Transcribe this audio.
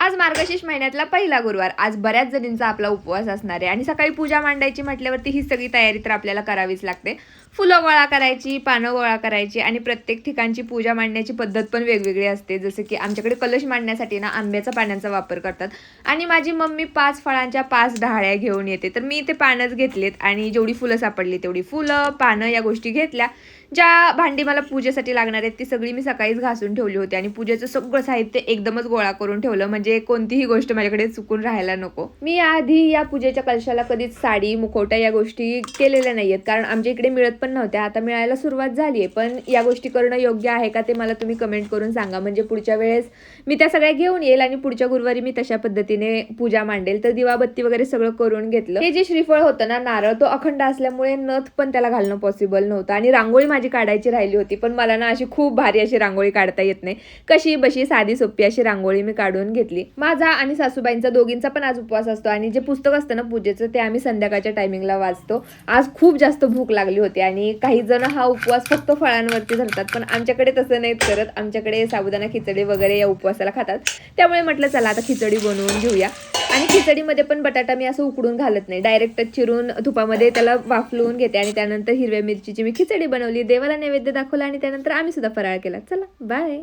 आज मार्गशीर्ष महिन्यातला पहिला गुरुवार. आज बऱ्याच जणींचा आपला उपवास असणार आहे आणि सकाळी पूजा मांडायची म्हटल्यावरती ही सगळी तयारी तर आपल्याला करावीच लागते. फुलं गोळा करायची, पानं गोळा करायची आणि प्रत्येक ठिकाणची पूजा मांडण्याची पद्धत पण वेगवेगळी असते. जसं की आमच्याकडे कलश मांडण्यासाठी ना आंब्याच्या पानांचा वापर करतात आणि माझी मम्मी 5 फळांच्या 5 डहाळ्या घेऊन येते. तर मी ते पानच घेतलेत आणि जेवढी फुलं सापडली तेवढी फुलं, पानं या गोष्टी घेतल्या. ज्या भांडी मला पूजेसाठी लागणार आहेत ती सगळी मी सकाळीच घासून ठेवली होती आणि पूजेचं सगळं साहित्य एकदमच गोळा करून ठेवलं, म्हणजे कोणतीही गोष्ट माझ्याकडे चुकून राहायला नको. मी आधी या पूजेच्या कलशाला कधीच साडी, मुखवटा या गोष्टी केलेल्या नाहीयेत, कारण आमच्या इकडे मिळत पण नव्हत्या. आता मिळायला सुरुवात झाली आहे, पण या गोष्टी करणं योग्य आहे का ते मला तुम्ही कमेंट करून सांगा. म्हणजे पुढच्या वेळेस मी त्या सगळ्या घेऊन येईल आणि पुढच्या गुरुवारी मी तशा पद्धतीने पूजा मांडेल. तर दिवाबत्ती वगैरे सगळं करून घेतलं. हे जे श्रीफळ होतं ना, नारळ, तो अखंड असल्यामुळे नथ पण त्याला घालणं पॉसिबल नव्हतं आणि रांगोळी माझी काढायची राहिली होती, पण मला ना अशी खूप भारी अशी रांगोळी काढता येत नाही. कशी बशी साधी सोपी अशी रांगोळी मी काढून घेतली. माझा आणि सासूबाईंचा दोघींचा पण आज उपवास असतो आणि जे पुस्तक असतं ना पूजेचं ते आम्ही संध्याकाळच्या टायमिंगला वाचतो. आज खूप जास्त भूक लागली होती आणि काही जण हा उपवास फक्त फळांवरती धरतात, पण आमच्याकडे तसं नाहीत करत. आमच्याकडे साबुदाणा खिचडी वगैरे या उपवासाला खातात. त्यामुळे म्हटलं चला आता खिचडी बनवून घेऊया. आणि खिचडीमध्ये पण बटाटा मी असं उकडून घालत नाही, डायरेक्टच चिरून तुपामध्ये त्याला वाफलवून घेते आणि त्यानंतर हिरव्या मिरचीची मी खिचडी बनवली, देवाला नैवेद्य दाखवला आणि त्यानंतर आम्ही सुद्धा फराळ केला. चला बाय.